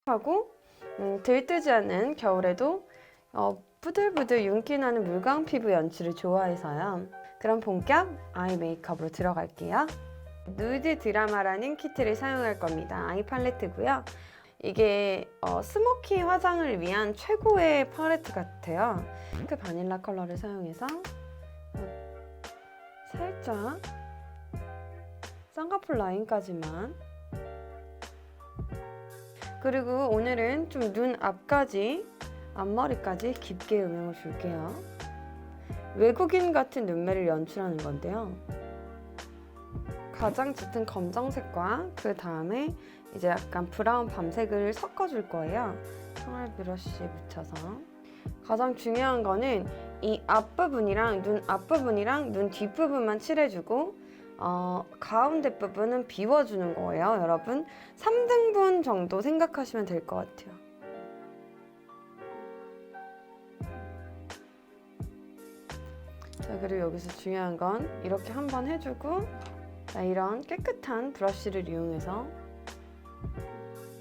하고 들뜨지 않는 겨울에도 부들부들 윤기나는 물광 피부 연출을 좋아해서요. 그럼 본격 아이 메이크업으로 들어갈게요. 누드 드라마라는 키트를 사용할 겁니다. 아이 팔레트고요. 이게 스모키 화장을 위한 최고의 팔레트 같아요. 핑크 바닐라 컬러를 사용해서 살짝 쌍꺼풀 라인까지만, 그리고 오늘은 좀 눈 앞까지, 앞머리까지 깊게 음영을 줄게요. 외국인 같은 눈매를 연출하는 건데요. 가장 짙은 검정색과 그 다음에 이제 약간 브라운 밤색을 섞어줄 거예요. 총알 브러쉬에 묻혀서. 가장 중요한 거는 이 앞부분이랑 눈 앞부분이랑 눈 뒷부분만 칠해주고 가운데 부분은 비워주는 거예요. 여러분 3등분 정도 생각하시면 될 것 같아요. 자, 그리고 여기서 중요한 건 이렇게 한번 해주고, 이런 깨끗한 브러쉬를 이용해서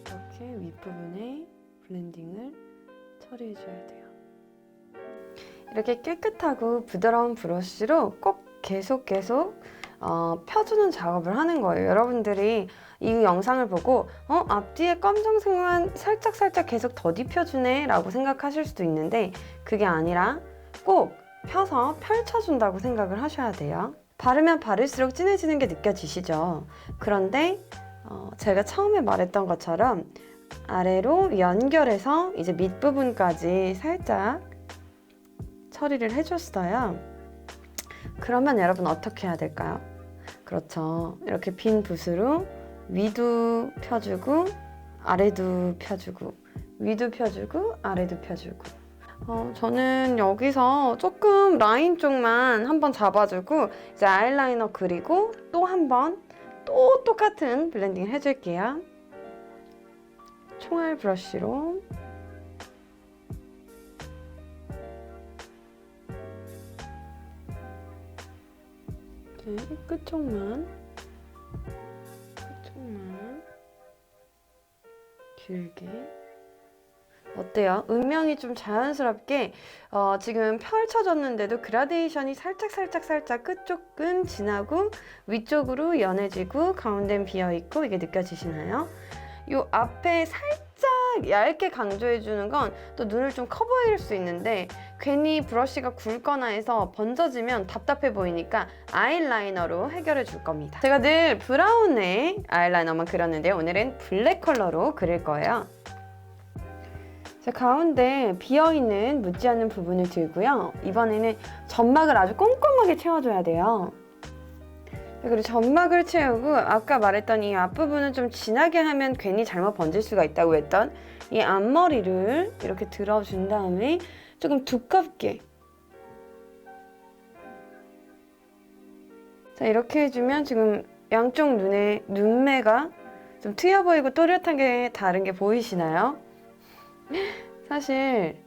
이렇게 윗부분에 블렌딩을 처리해줘야 돼요. 이렇게 깨끗하고 부드러운 브러쉬로 꼭 계속 펴주는 작업을 하는 거예요. 여러분들이 이 영상을 보고 앞뒤에 검정색만 살짝 계속 더딥혀주네 라고 생각하실 수도 있는데, 그게 아니라 꼭 펴서 펼쳐준다고 생각을 하셔야 돼요. 바르면 바를수록 진해지는 게 느껴지시죠? 그런데 제가 처음에 말했던 것처럼 아래로 연결해서 이제 밑부분까지 살짝 처리를 해줬어요. 그러면 여러분 어떻게 해야 될까요? 그렇죠. 이렇게 빈 붓으로 위도 펴주고 아래도 펴주고 위도 펴주고 아래도 펴주고. 저는 여기서 조금 라인 쪽만 한번 잡아주고 이제 아이라이너 그리고 또 한번 또 똑같은 블렌딩 해줄게요. 총알 브러쉬로 이렇게 끝쪽만 길게. 어때요? 음영이 좀 자연스럽게 지금 펼쳐졌는데도 그라데이션이 살짝 끝쪽은 진하고 위쪽으로 연해지고 가운데는 비어있고, 이게 느껴지시나요? 요 앞에 살짝 얇게 강조해주는 건 또 눈을 좀 커 보일 수 있는데 괜히 브러쉬가 굵거나 해서 번져지면 답답해 보이니까 아이라이너로 해결해 줄 겁니다. 제가 늘 브라운의 아이라이너만 그렸는데 오늘은 블랙 컬러로 그릴 거예요. 자, 가운데 비어있는 묻지 않는 부분을 들고요. 이번에는 점막을 아주 꼼꼼하게 채워줘야 돼요. 그리고 점막을 채우고 아까 말했던 이 앞부분은 좀 진하게 하면 괜히 잘못 번질 수가 있다고 했던 이 앞머리를 이렇게 들어준 다음에 조금 두껍게, 자, 이렇게 해주면 지금 양쪽 눈에 눈매가 좀 트여 보이고 또렷한 게 다른 게 보이시나요? 사실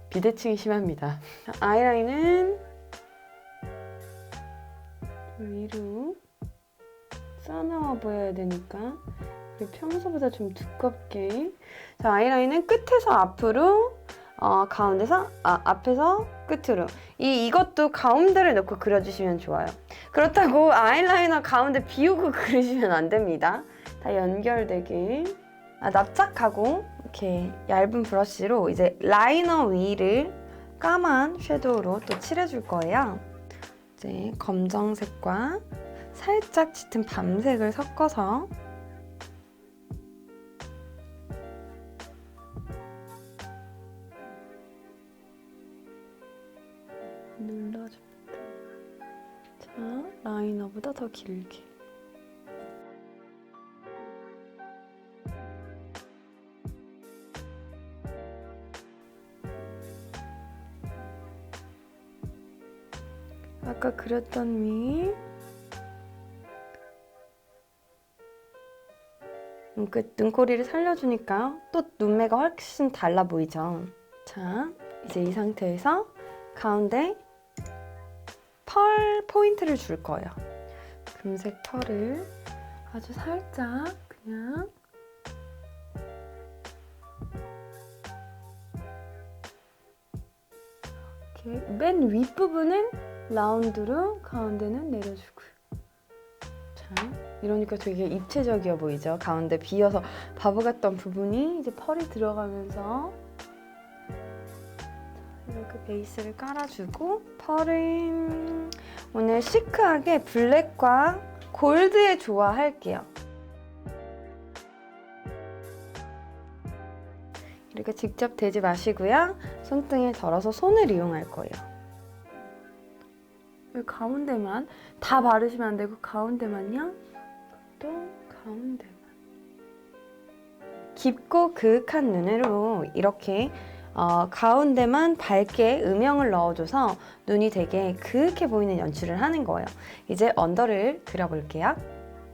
비대칭이 심합니다. 아이라인은 위로 싸나워 보여야 되니까 평소보다 좀 두껍게. 자, 아이라인은 끝에서 앞으로, 가운데서 앞에서 끝으로. 이것도 가운데를 넣고 그려주시면 좋아요. 그렇다고 아이라이너 가운데 비우고 그리시면 안 됩니다. 다 연결되게. 납작하고 이렇게 얇은 브러쉬로 이제 라이너 위를 까만 섀도우로 또 칠해줄 거예요. 이제 검정색과 살짝 짙은 밤색을 섞어서 눌러줍니다. 자, 라이너보다 더 길게. 아까 그렸던 위 눈끝, 눈꼬리를 살려주니까 또 눈매가 훨씬 달라 보이죠. 자, 이제 이 상태에서 가운데 펄 포인트를 줄 거예요. 금색 펄을 아주 살짝 그냥 이렇게 맨 윗부분은 라운드로, 가운데는 내려주고요. 자, 이러니까 되게 입체적이어 보이죠? 가운데 비어서 바보 같던 부분이 이제 펄이 들어가면서 이렇게 베이스를 깔아주고, 펄은 오늘 시크하게 블랙과 골드의 조화 할게요. 이렇게 직접 대지 마시고요. 손등에 덜어서 손을 이용할 거예요. 가운데만 다 바르시면 안 되고 가운데만요. 또 가운데만. 깊고 그윽한 눈으로 이렇게 가운데만 밝게 음영을 넣어줘서 눈이 되게 그윽해 보이는 연출을 하는 거예요. 이제 언더를 그려볼게요.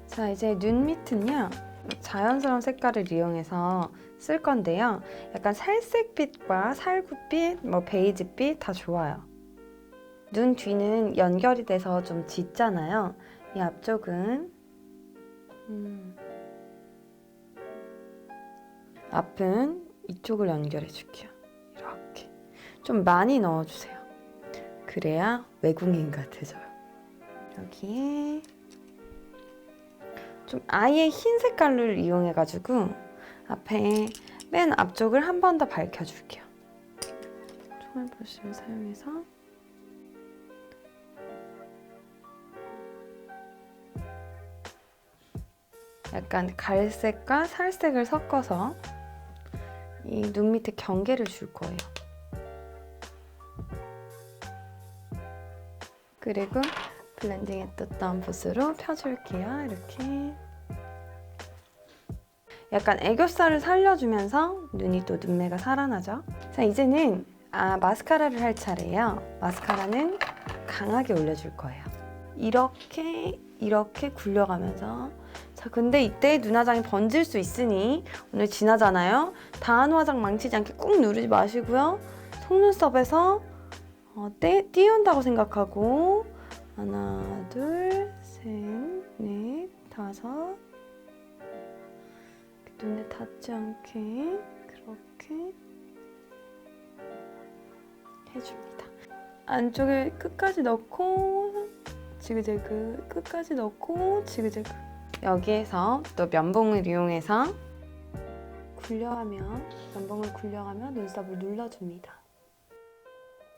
자, 이제 눈 밑은요. 자연스러운 색깔을 이용해서 쓸 건데요. 약간 살색빛과 살구빛, 베이지빛 다 좋아요. 눈 뒤는 연결이 돼서 좀 짙잖아요. 이 앞쪽은 앞은 이쪽을 연결해 줄게요. 이렇게 좀 많이 넣어주세요. 그래야 외국인 같아져요. 여기에 좀 아예 흰 색깔을 이용해가지고 앞에 맨 앞쪽을 한 번 더 밝혀줄게요. 총알 브러쉬를 사용해서 약간 갈색과 살색을 섞어서 이 눈 밑에 경계를 줄 거예요. 그리고 블렌딩했던 붓으로 펴줄게요. 이렇게 약간 애교살을 살려주면서 눈이 또 눈매가 살아나죠. 자, 이제는 마스카라를 할 차례예요. 마스카라는 강하게 올려줄 거예요. 이렇게 굴려가면서. 자, 근데 이때 눈화장이 번질 수 있으니 오늘 진하잖아요. 다한 화장 망치지 않게 꾹 누르지 마시고요. 속눈썹에서 띄운다고 생각하고 하나, 둘, 셋, 넷, 다섯. 눈에 닿지 않게 그렇게 해줍니다. 안쪽에 끝까지 넣고 지그재그, 끝까지 넣고 지그재그. 여기에서 또 면봉을 이용해서 면봉을 굴려가며 눈썹을 눌러줍니다.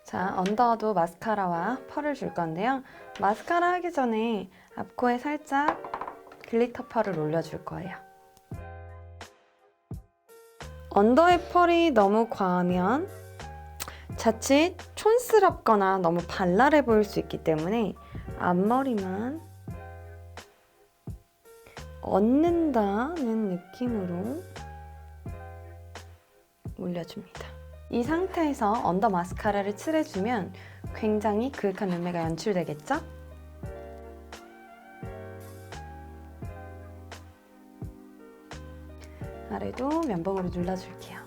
자, 언더도 마스카라와 펄을 줄 건데요. 마스카라 하기 전에 앞코에 살짝 글리터 펄을 올려줄 거예요. 언더의 펄이 너무 과하면 자칫 촌스럽거나 너무 발랄해 보일 수 있기 때문에 앞머리만 얹는다는 느낌으로 올려줍니다. 이 상태에서 언더 마스카라를 칠해주면 굉장히 그윽한 눈매가 연출되겠죠? 아래도 면봉으로 눌러줄게요.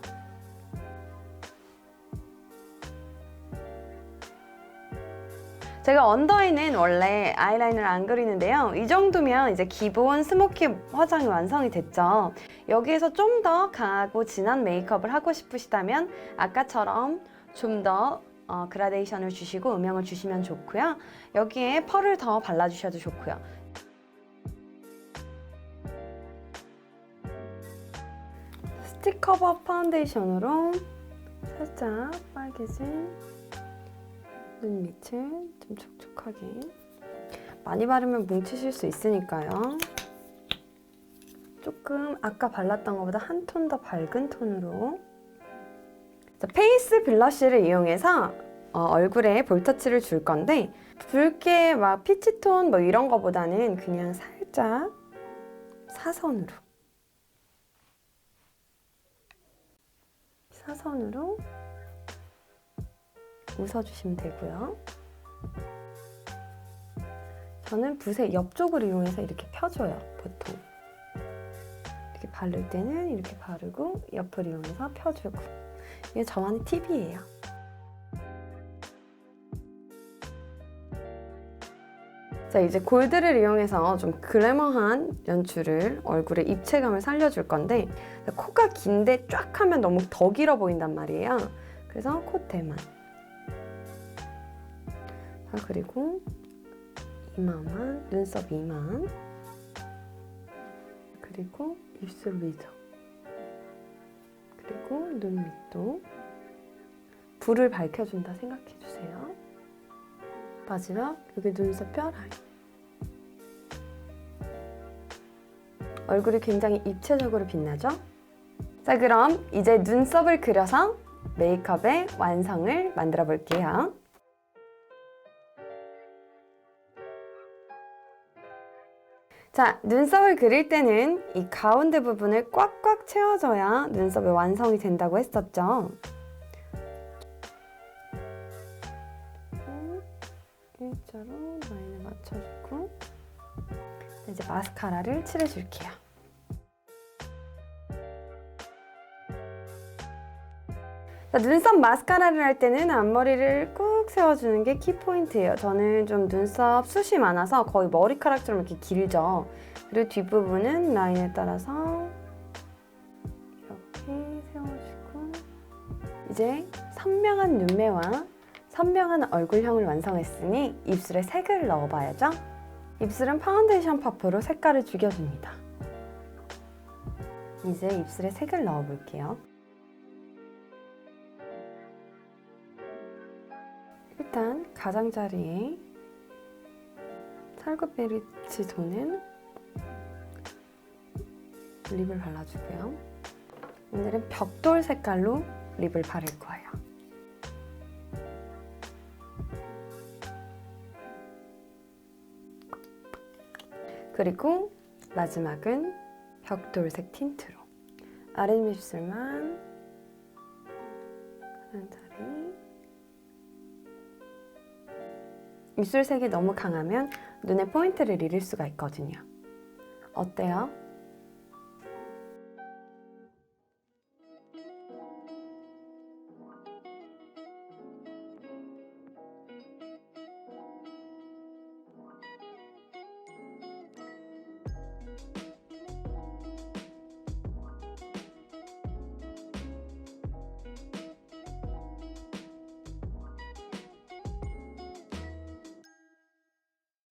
제가 언더에는 원래 아이라인을 안 그리는데요. 이 정도면 이제 기본 스모키 화장이 완성이 됐죠. 여기에서 좀 더 강하고 진한 메이크업을 하고 싶으시다면 아까처럼 좀 더 그라데이션을 주시고 음영을 주시면 좋고요. 여기에 펄을 더 발라주셔도 좋고요. 스틱 커버 파운데이션으로 살짝 빨개진 눈 밑을 좀 촉촉하게, 많이 바르면 뭉치실 수 있으니까요. 조금 아까 발랐던 것보다 한 톤 더 밝은 톤으로. 자, 페이스 블러쉬를 이용해서 얼굴에 볼터치를 줄 건데, 붉게 막 피치톤 뭐 이런 거보다는 그냥 살짝 사선으로 웃어주시면 되고요. 저는 붓의 옆쪽을 이용해서 이렇게 펴줘요, 보통. 이렇게 바를 때는 이렇게 바르고 옆을 이용해서 펴주고. 이게 저만의 팁이에요. 자, 이제 골드를 이용해서 좀 글래머한 연출을, 얼굴에 입체감을 살려줄 건데, 코가 긴데 쫙 하면 너무 더 길어 보인단 말이에요. 그래서 콧대만. 자, 그리고 이마만, 눈썹 이만, 그리고 입술 위저, 그리고 눈 밑도 불을 밝혀준다 생각해주세요. 마지막 여기 눈썹 뼈 라인. 얼굴이 굉장히 입체적으로 빛나죠? 자, 그럼 이제 눈썹을 그려서 메이크업의 완성을 만들어 볼게요. 자, 눈썹을 그릴 때는 이 가운데 부분을 꽉꽉 채워줘야 눈썹의 완성이 된다고 했었죠. 일자로 라인을 맞춰주고 이제 마스카라를 칠해줄게요. 자, 눈썹 마스카라를 할 때는 앞머리를 꾹 세워주는 게 키포인트예요. 저는 좀 눈썹 숱이 많아서 거의 머리카락처럼 이렇게 길죠. 그리고 뒷부분은 라인에 따라서 이렇게 세워주고, 이제 선명한 눈매와 선명한 얼굴형을 완성했으니 입술에 색을 넣어봐야죠. 입술은 파운데이션 퍼프로 색깔을 죽여줍니다. 이제 입술에 색을 넣어볼게요. 일단 가장자리에 살구빛이 도는 립을 발라주고요. 오늘은 벽돌 색깔로 립을 바를 거예요. 그리고 마지막은 벽돌색 틴트로 아랫입술만 가장자리. 입술색이 너무 강하면 눈에 포인트를 잃을 수가 있거든요. 어때요?